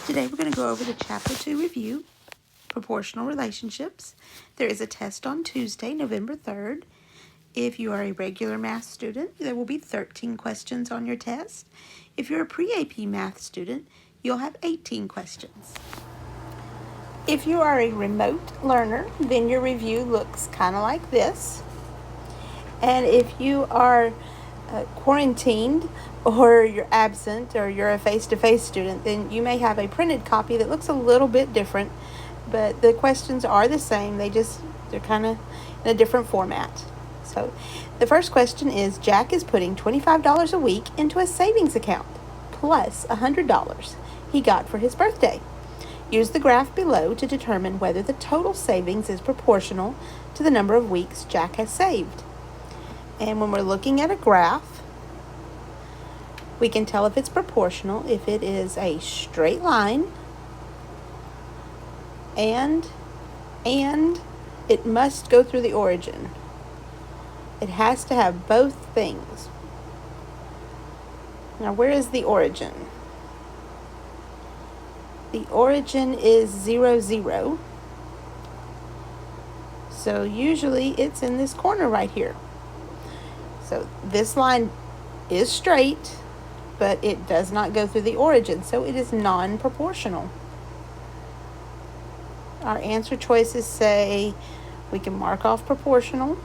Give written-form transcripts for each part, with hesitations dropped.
Today we're going to go over the Chapter 2 review, Proportional Relationships. There is a test on Tuesday, November 3rd. If you are a regular math student, there will be 13 questions on your test. If you're a pre-AP math student, you'll have 18 questions. If you are a remote learner, then your review looks kind of like this. And if you are quarantined or you're absent or you're a face-to-face student, then you may have a printed copy that looks a little bit different, but the questions are the same. They're kind of in a different format. So the first question is, Jack is putting $25 a week into a savings account plus $100 he got for his birthday. Use the graph below to determine whether the total savings is proportional to the number of weeks Jack has saved. And when we're looking at a graph, we can tell if it's proportional if it is a straight line and it must go through the origin. It has to have both things. Now, where is the origin? The origin is 0, 0. So usually it's in this corner right here. So this line is straight, but it does not go through the origin, so it is non-proportional. Our answer choices say we can mark off proportional.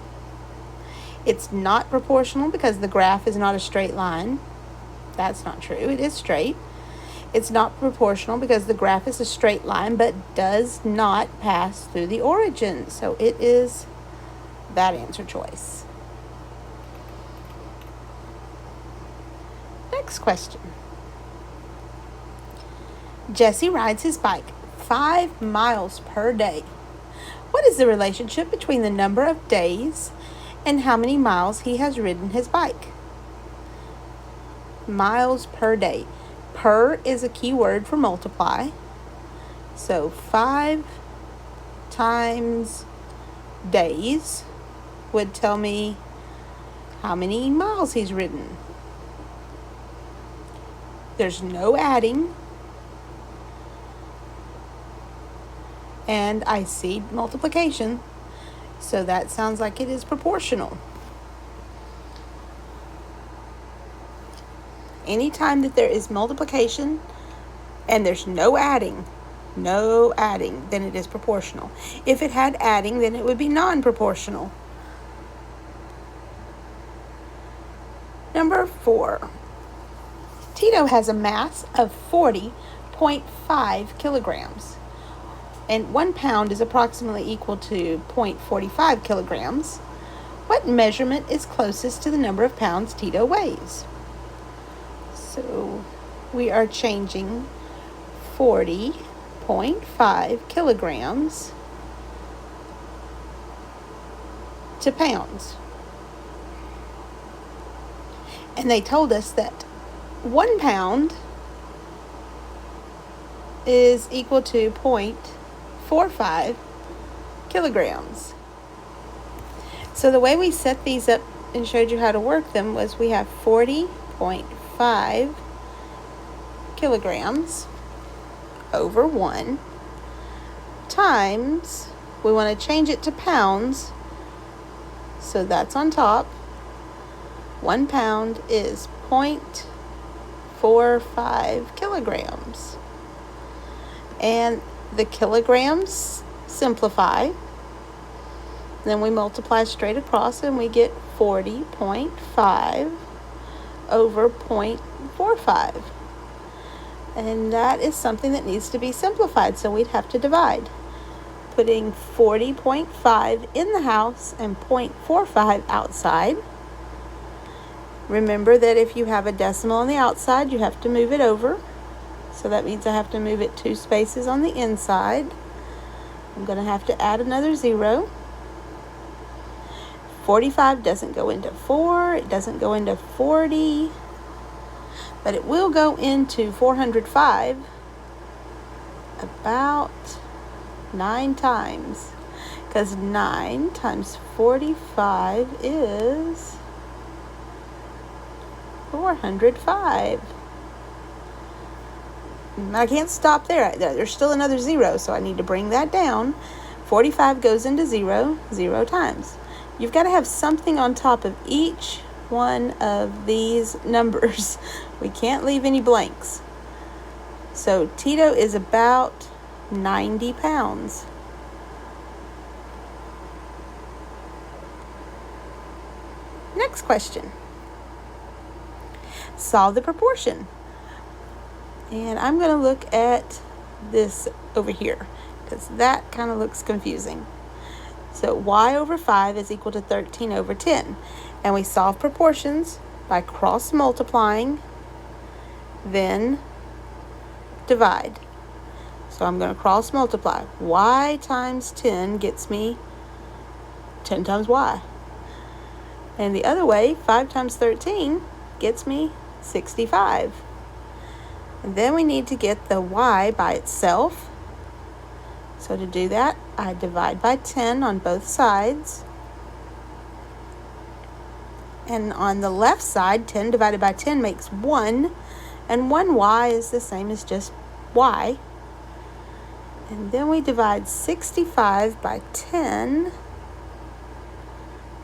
It's not proportional because the graph is not a straight line. That's not true. It is straight. It's not proportional because the graph is a straight line but does not pass through the origin. So it is that answer choice. Next question. Jesse rides his bike 5 miles per day. What is the relationship between the number of days and how many miles he has ridden his bike? Miles per day. Per is a key word for multiply. So 5 times days would tell me how many miles he's ridden. There's no adding. And I see multiplication. So that sounds like it is proportional. Anytime that there is multiplication and there's no adding, then it is proportional. If it had adding, then it would be non-proportional. Number 4. Tito has a mass of 40.5 kilograms, and 1 pound is approximately equal to 0.45 kilograms. What measurement is closest to the number of pounds Tito weighs? So we are changing 40.5 kilograms to pounds. And they told us that 1 pound is equal to 0.45 kilograms. So the way we set these up and showed you how to work them was we have 40.5 kilograms over 1 times, we want to change it to pounds, so that's on top. 1 pound is 0.45 kilograms. And the kilograms simplify. Then we multiply straight across and we get 40.5 over 0.45. And that is something that needs to be simplified, so we'd have to divide. Putting 40.5 in the house and 0.45 outside. Remember that if you have a decimal on the outside, you have to move it over. So that means I have to move it 2 spaces on the inside. I'm going to have to add another 0. 45 doesn't go into 4. It doesn't go into 40. But it will go into 405 about 9 times. Because 9 times 45 is 405. I can't stop there. There's still another 0, so I need to bring that down. 45 goes into 0 times. You've got to have something on top of each one of these numbers. We can't leave any blanks. So Tito is about 90 pounds. Next question. Solve the proportion. And I'm going to look at this over here because that kind of looks confusing. So y over 5 is equal to 13 over 10. And we solve proportions by cross multiplying, then divide. So I'm going to cross multiply. Y times 10 gets me 10 times y. And the other way, 5 times 13 gets me 65. And then we need to get the y by itself. So to do that, I divide by 10 on both sides. And on the left side, 10 divided by 10 makes 1. And 1y is the same as just y. And then we divide 65 by 10.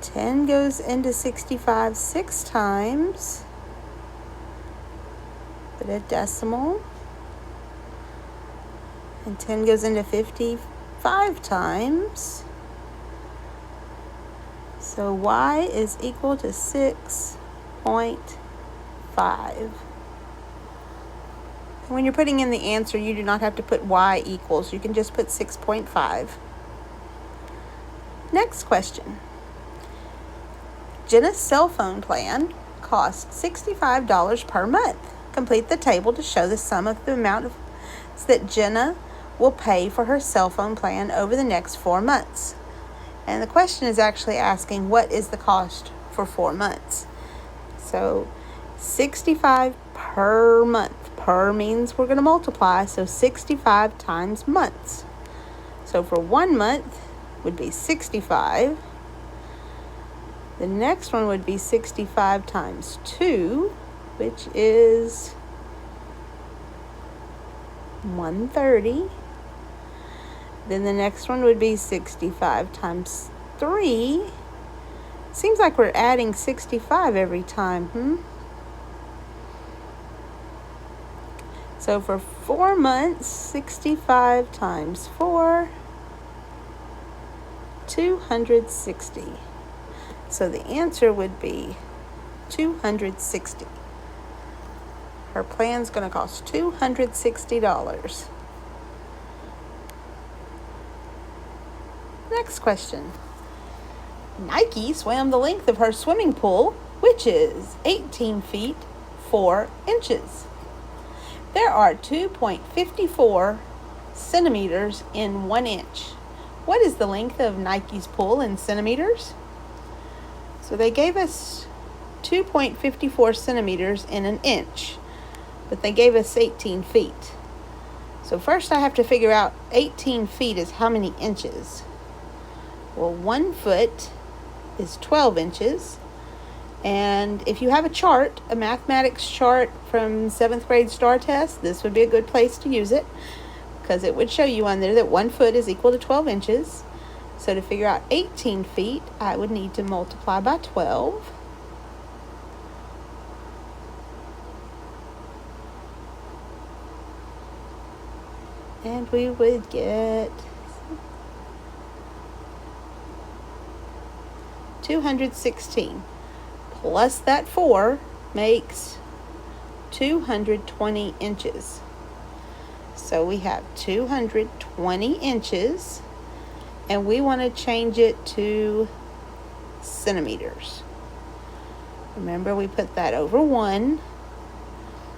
10 goes into 65 6 times. Put a decimal. And 10 goes into 55 times. So y is equal to 6.5. When you're putting in the answer, you do not have to put y equals. You can just put 6.5. Next question. Jenna's cell phone plan costs $65 per month. Complete the table to show the sum of the amount that Jenna will pay for her cell phone plan over the next 4 months. And the question is actually asking what is the cost for 4 months. So 65 per month. Per means we're going to multiply, so 65 times months. So for 1 month would be 65. The next one would be 65 times 2, which is 130. Then the next one would be 65 times 3. Seems like we're adding 65 every time, So for 4 months, 65 times 4, 260. So the answer would be 260. Her plan's going to cost $260. Next question. Nike swam the length of her swimming pool, which is 18 feet 4 inches. There are 2.54 centimeters in 1 inch. What is the length of Nike's pool in centimeters? So they gave us 2.54 centimeters in an inch, but they gave us 18 feet. So first I have to figure out 18 feet is how many inches. Well, 1 foot is 12 inches. And if you have a chart, a mathematics chart from 7th grade STAR test, this would be a good place to use it because it would show you on there that 1 foot is equal to 12 inches. So to figure out 18 feet, I would need to multiply by 12. And we would get 216. Plus that 4 makes 220 inches. So we have 220 inches, and we want to change it to centimeters. Remember, we put that over 1,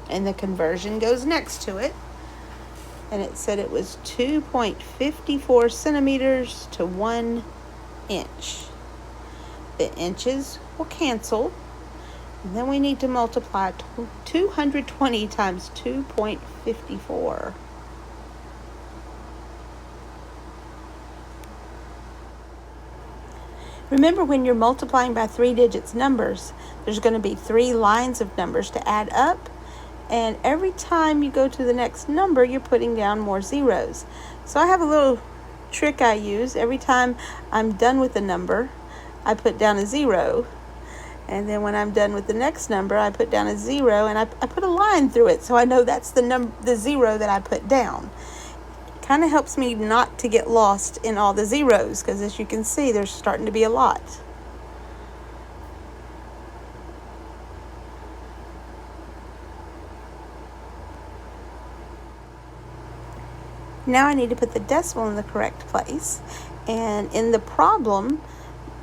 and the conversion goes next to it. And it said it was 2.54 centimeters to 1 inch. The inches will cancel. And then we need to multiply 220 times 2.54. Remember, when you're multiplying by 3 digits numbers, there's going to be 3 lines of numbers to add up And every time you go to the next number, you're putting down more zeros. So I have a little trick I use. Every time I'm done with a number, I put down a 0. And then when I'm done with the next number, I put down a 0, and I put a line through it so I know that's the 0 that I put down. Kind of helps me not to get lost in all the zeros, because as you can see, there's starting to be a lot. Now I need to put the decimal in the correct place. And in the problem,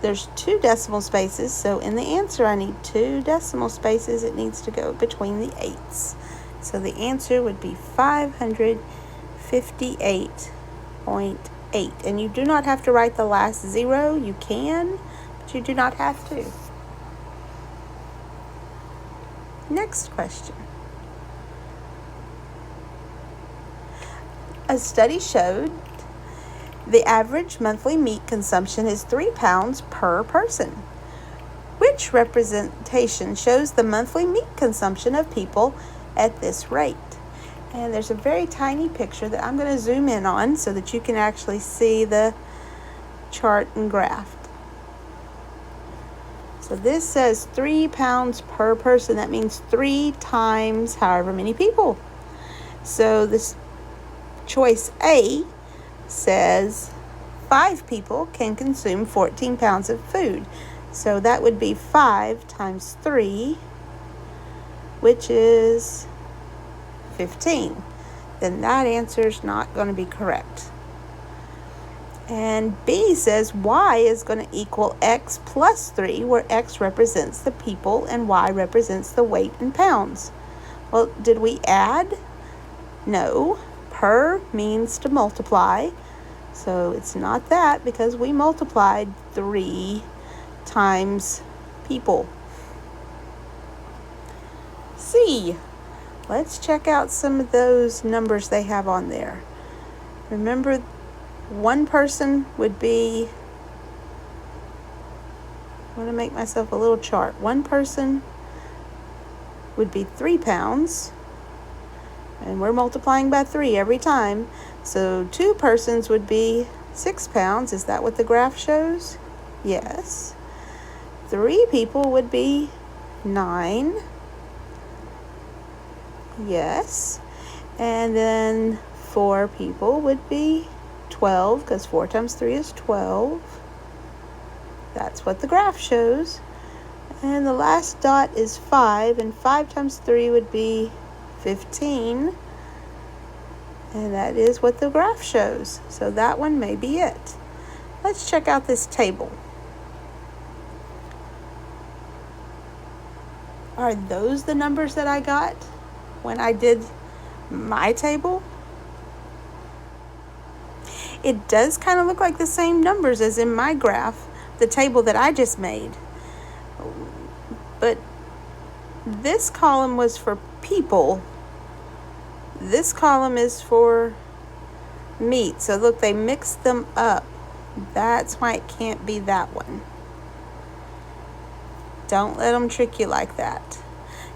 there's 2 decimal spaces. So in the answer, I need 2 decimal spaces. It needs to go between the 8s. So the answer would be 558.8. And you do not have to write the last 0. You can, but you do not have to. Next question. A study showed the average monthly meat consumption is 3 pounds per person. Which representation shows the monthly meat consumption of people at this rate? And there's a very tiny picture that I'm going to zoom in on so that you can actually see the chart and graph. So this says 3 pounds per person. That means 3 times however many people. So this choice A says 5 people can consume 14 pounds of food. So that would be 5 times 3, which is 15. Then that answer is not going to be correct. And B says Y is going to equal X plus 3, where X represents the people and Y represents the weight in pounds. Well, did we add? No. Per means to multiply, so it's not that, because we multiplied 3 times people. C. Let's check out some of those numbers they have on there. Remember, one person would be, I want to make myself a little chart. One person would be 3 pounds. And we're multiplying by 3 every time. So 2 persons would be 6 pounds. Is that what the graph shows? Yes. 3 people would be 9. Yes. And then 4 people would be 12, because 4 times 3 is 12. That's what the graph shows. And the last dot is 5, and 5 times 3 would be 15, and that is what the graph shows. So that one may be it. Let's check out this table. Are those the numbers that I got when I did my table? It does kind of look like the same numbers as in my graph, the table that I just made. But this column was for people. This column is for meat. So look, they mixed them up. That's why it can't be that one. Don't let them trick you like that.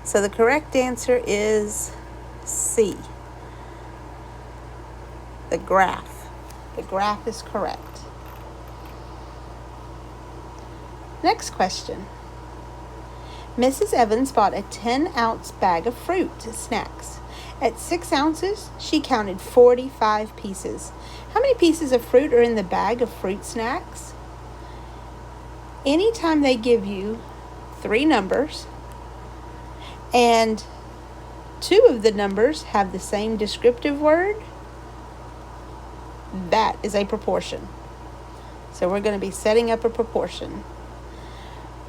So the correct answer is C. The graph. The graph is correct. Next question. Mrs. Evans bought a 10-ounce bag of fruit snacks. At 6 ounces, she counted 45 pieces. How many pieces of fruit are in the bag of fruit snacks? Anytime they give you 3 numbers and 2 of the numbers have the same descriptive word, that is a proportion. So we're going to be setting up a proportion.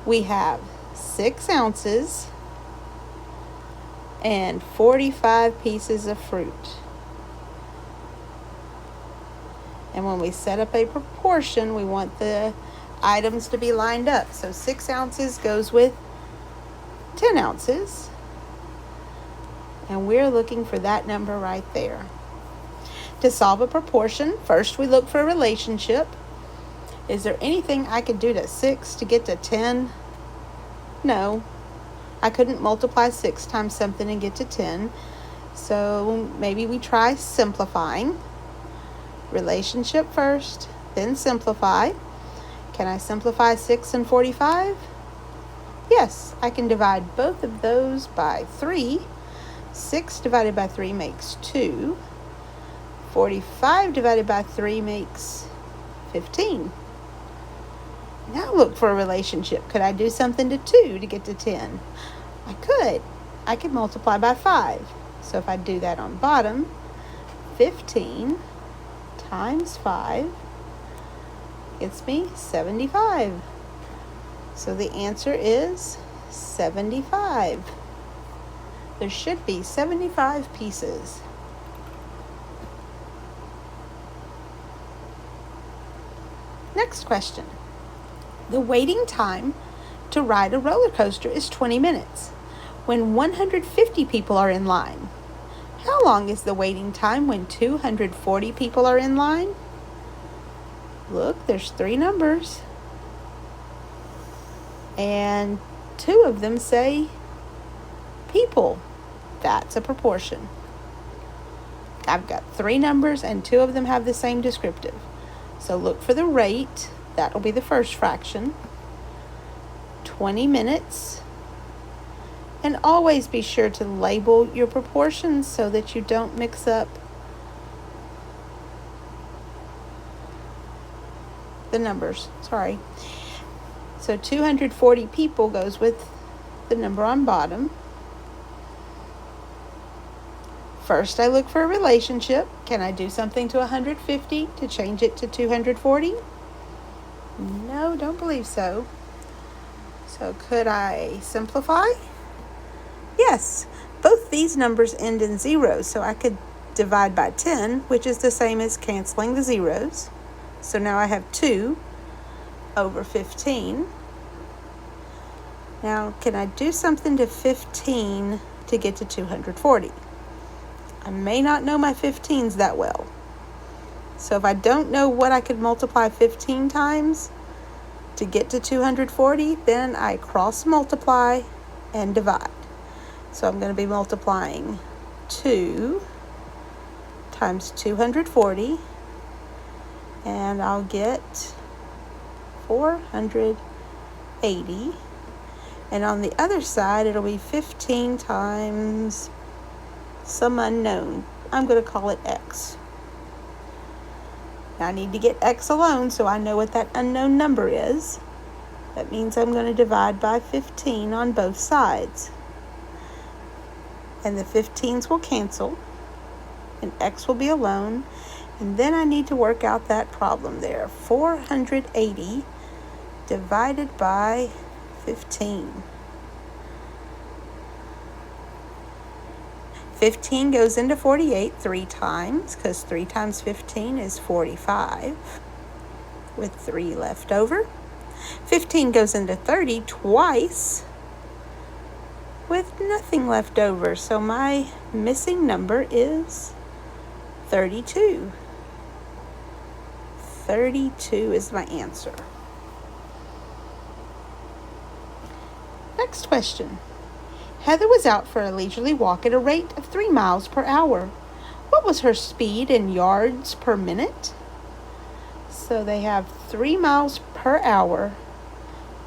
We have 6 ounces and 45 pieces of fruit. And when we set up a proportion, we want the items to be lined up. So 6 ounces goes with 10 ounces. And we're looking for that number right there. To solve a proportion, first we look for a relationship. Is there anything I could do to 6 to get to 10? No. I couldn't multiply 6 times something and get to 10. So maybe we try simplifying. Relationship first, then simplify. Can I simplify 6 and 45? Yes, I can divide both of those by 3. 6 divided by 3 makes 2. 45 divided by 3 makes 15. Now look for a relationship. Could I do something to 2 to get to 10? I could. I could multiply by 5. So if I do that on bottom, 15 times 5 gets me 75. So the answer is 75. There should be 75 pieces. Next question. The waiting time to ride a roller coaster is 20 minutes when 150 people are in line. How long is the waiting time when 240 people are in line? Look, there's 3 numbers. And 2 of them say people. That's a proportion. I've got 3 numbers and 2 of them have the same descriptive. So look for the rate. That will be the first fraction. 20 minutes. And always be sure to label your proportions so that you don't mix up the numbers. Sorry. So 240 people goes with the number on bottom. First, I look for a relationship. Can I do something to 150 to change it to 240? No, don't believe so. So could I simplify? Yes, both these numbers end in zeros, so I could divide by 10, which is the same as canceling the zeros. So now I have 2 over 15. Now, can I do something to 15 to get to 240? I may not know my 15s that well. So if I don't know what I could multiply 15 times to get to 240, then I cross multiply and divide. So I'm going to be multiplying 2 times 240, and I'll get 480. And on the other side, it'll be 15 times some unknown. I'm going to call it x. Now I need to get x alone so I know what that unknown number is. That means I'm going to divide by 15 on both sides. And the 15s will cancel, and x will be alone. And then I need to work out that problem there. 480 divided by 15. 15 goes into 48 3 times, because 3 times 15 is 45, with 3 left over. 15 goes into 30 twice, with nothing left over. So my missing number is 32. 32 is my answer. Next question. Heather was out for a leisurely walk at a rate of 3 miles per hour. What was her speed in yards per minute? So they have 3 miles per hour,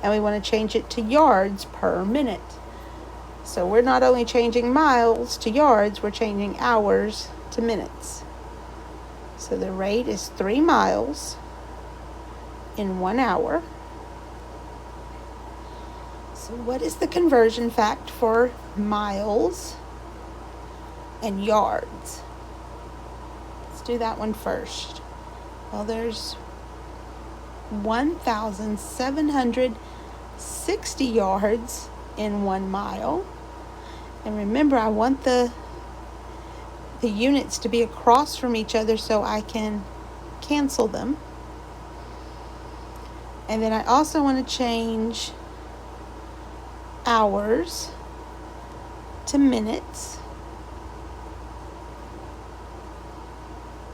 and we want to change it to yards per minute. So we're not only changing miles to yards, we're changing hours to minutes. So the rate is 3 miles in 1 hour. So what is the conversion fact for miles and yards? Let's do that one first. Well, there's 1,760 yards in 1 mile. And remember, I want the units to be across from each other so I can cancel them. And then I also want to change hours to minutes.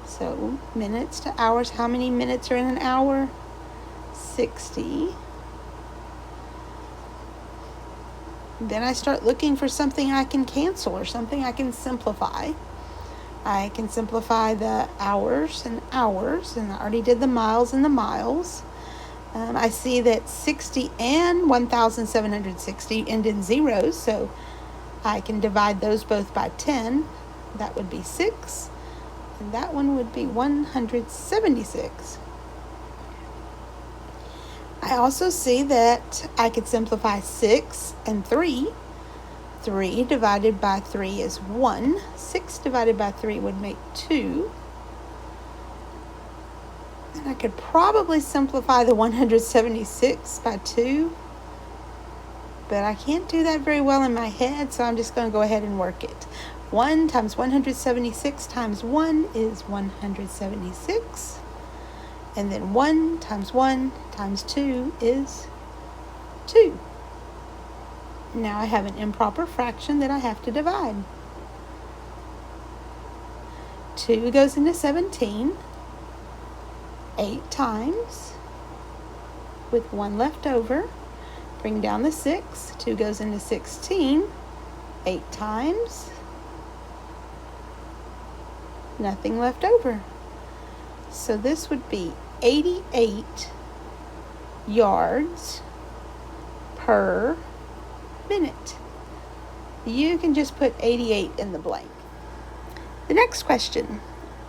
So minutes to hours. How many minutes are in an hour? 60. Then I start looking for something I can cancel or something I can simplify. I can simplify the hours, and I already did the miles and the miles. I see that 60 and 1,760 end in zeros, so I can divide those both by 10. That would be 6, and that one would be 176. I also see that I could simplify 6 and 3. 3 divided by 3 is 1. 6 divided by 3 would make 2. And I could probably simplify the 176 by 2. But I can't do that very well in my head, so I'm just going to go ahead and work it. 1 times 176 times 1 is 176. And then 1 times 1 times 2 is 2. Now I have an improper fraction that I have to divide. 2 goes into 17 8 times with 1 left over. Bring down the 6. 2 goes into 16 8 times. Nothing left over. So this would be 88 yards per minute. You can just put 88 in the blank. The next question.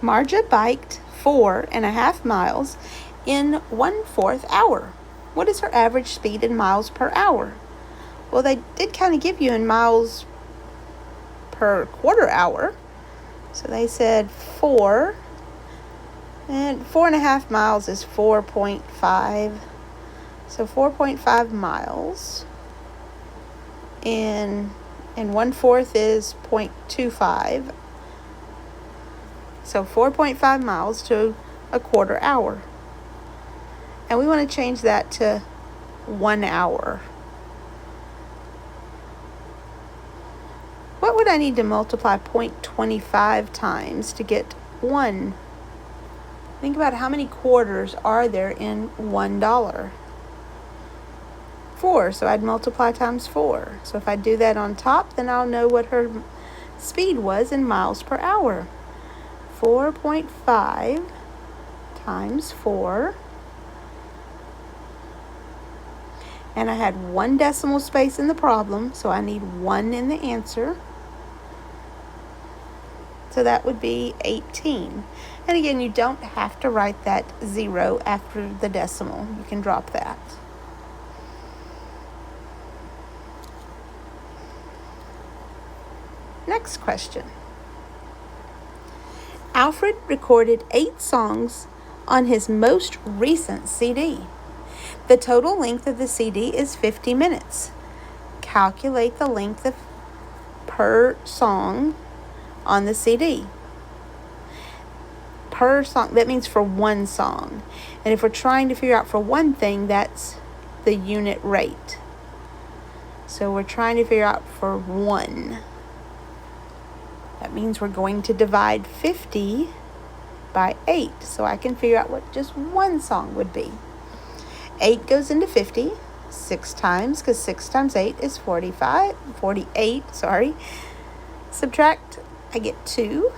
Marja biked 4.5 miles in 1/4 hour. What is her average speed in miles per hour? Well, they did kind of give you in miles per quarter hour. So they said 4, and 4.5 miles is 4.5. So 4.5 miles in 1/4 is 0.25. So 4.5 miles to a quarter hour. And we want to change that to 1 hour. What would I need to multiply 0.25 times to get 1? Think about how many quarters are there in $1. 4, so I'd multiply times 4. So if I do that on top, then I'll know what her speed was in miles per hour. 4.5 times 4. And I had 1 decimal space in the problem, so I need 1 in the answer. So that would be 18. And again, you don't have to write that 0 after the decimal. You can drop that. Next question. Alfred recorded 8 songs on his most recent CD. The total length of the CD is 50 minutes. Calculate the length per song on the CD. Per song, that means for one song. And if we're trying to figure out for one thing, that's the unit rate. So we're trying to figure out for 1. That means we're going to divide 50 by 8. So I can figure out what just one song would be. 8 goes into 50 6 times, because 6 times 8 is 48. Subtract, I get 2.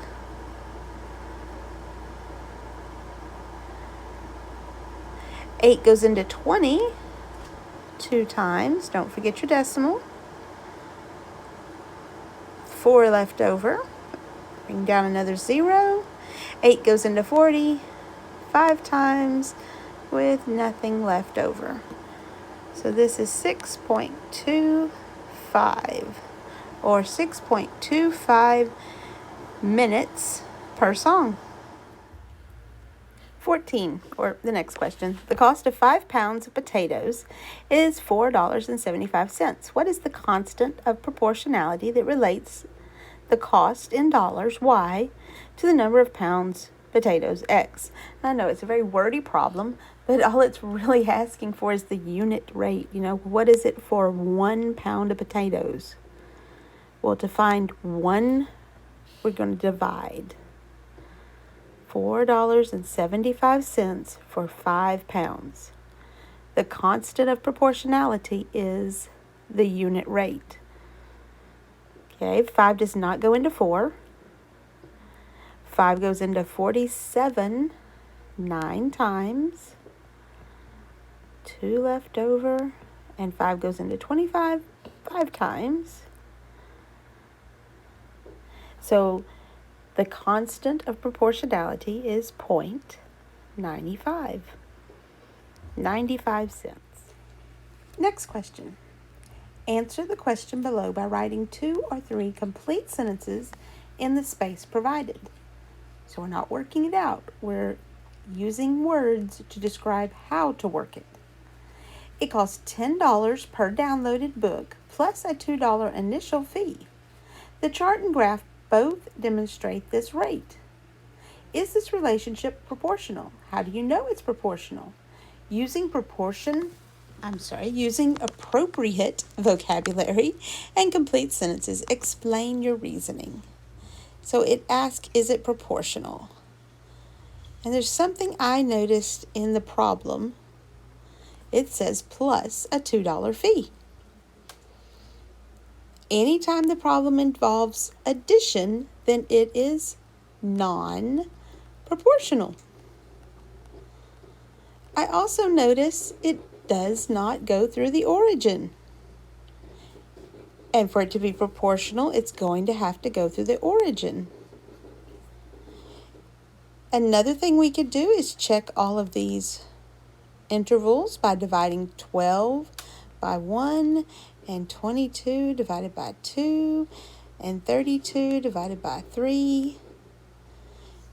8 goes into 20 2 times. Don't forget your decimal. 4 left over. Bring down another 0. 8 goes into 40 5 times with nothing left over. So this is 6.25 or 6.25 minutes per song. 14, or the next question. The cost of 5 pounds of potatoes is $4.75. What is the constant of proportionality that relates the cost in dollars, Y, to the number of pounds potatoes, X? I know it's a very wordy problem, but all it's really asking for is the unit rate. What is it for 1 pound of potatoes? Well, to find 1, we're going to divide $4.75 for 5 pounds. The constant of proportionality is the unit rate. Okay, 5 does not go into 4. 5 goes into 47 9 times. 2 left over. And 5 goes into 25 5 times. So the constant of proportionality is 0.95. 95 cents. Next question. Answer the question below by writing 2 or 3 complete sentences in the space provided. So we're not working it out. We're using words to describe how to work it. It costs $10 per downloaded book plus a $2 initial fee. The chart and graph both demonstrate this rate. Is this relationship proportional? How do you know it's proportional? Using appropriate vocabulary and complete sentences, explain your reasoning. So it asks, is it proportional? And there's something I noticed in the problem. It says plus a $2 fee. Anytime the problem involves addition, then it is non-proportional. I also notice it does not go through the origin. And for it to be proportional, it's going to have to go through the origin. Another thing we could do is check all of these intervals by dividing 12 by 1 and 22 divided by 2 and 32 divided by 3.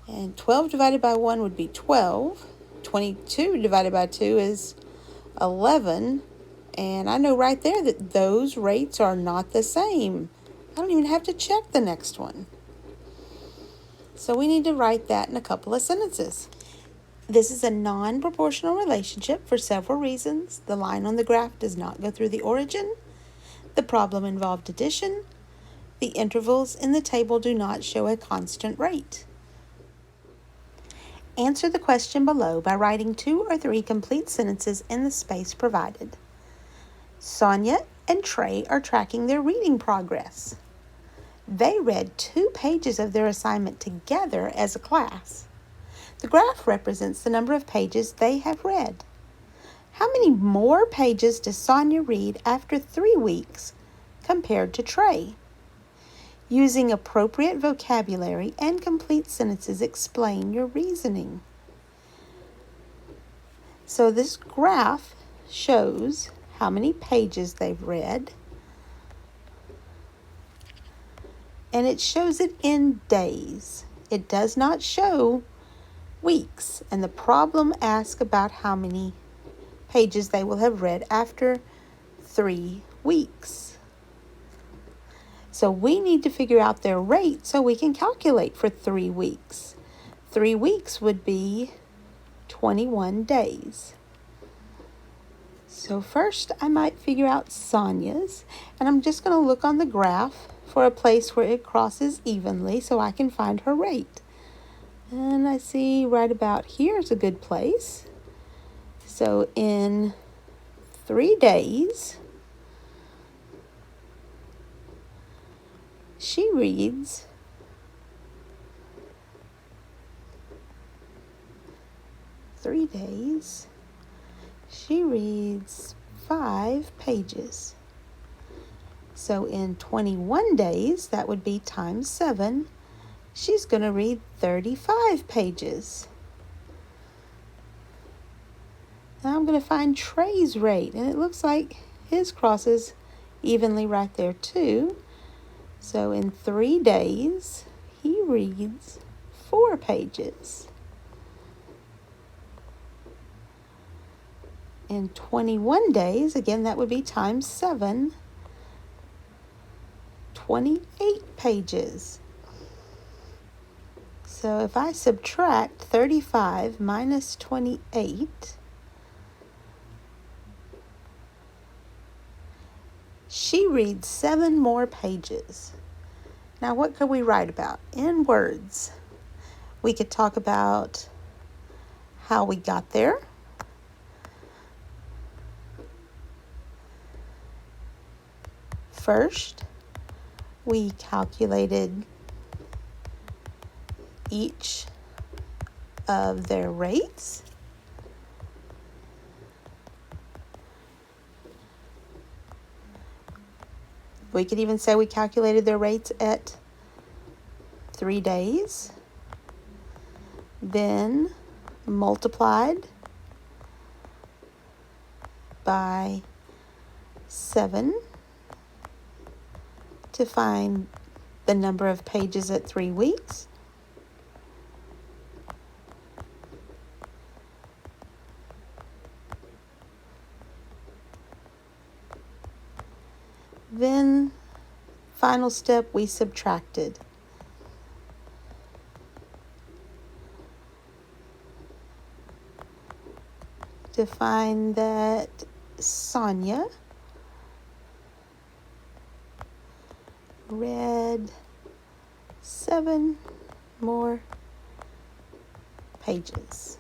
And 12 divided by 1 would be 12. 22 divided by 2 is 11. And I know right there that those rates are not the same. I don't even have to check the next one. So we need to write that in a couple of sentences. This is a non-proportional relationship for several reasons. The line on the graph does not go through the origin. The problem involved addition. The intervals in the table do not show a constant rate. Answer the question below by writing 2 or 3 complete sentences in the space provided. Sonia and Trey are tracking their reading progress. They read 2 pages of their assignment together as a class. The graph represents the number of pages they have read. How many more pages does Sonia read after 3 weeks compared to Trey? Using appropriate vocabulary and complete sentences, explain your reasoning. So this graph shows how many pages they've read, and it shows it in days. It does not show weeks, and the problem asks about how many pages they will have read after 3 weeks. So we need to figure out their rate so we can calculate for 3 weeks. 3 weeks would be 21 days. So first I might figure out Sonia's, and I'm just going to look on the graph for a place where it crosses evenly so I can find her rate. And I see right about here is a good place. So in 3 days, she reads 3 days. She reads 5 pages. So in 21 days, that would be times 7. She's going to read 35 pages. Now I'm going to find Trey's rate, and it looks like his crosses evenly right there too. So in 3 days, he reads 4 pages. In 21 days, again, that would be times 7, 28 pages. So if I subtract 35 minus 28, she reads 7 more pages. Now what could we write about? In words, we could talk about how we got there. First, we calculated each of their rates. We could even say we calculated their rates at 3 days, then multiplied by 7 to find the number of pages at 3 weeks. Then, final step, we subtracted. To find that Sonia read 7 more pages.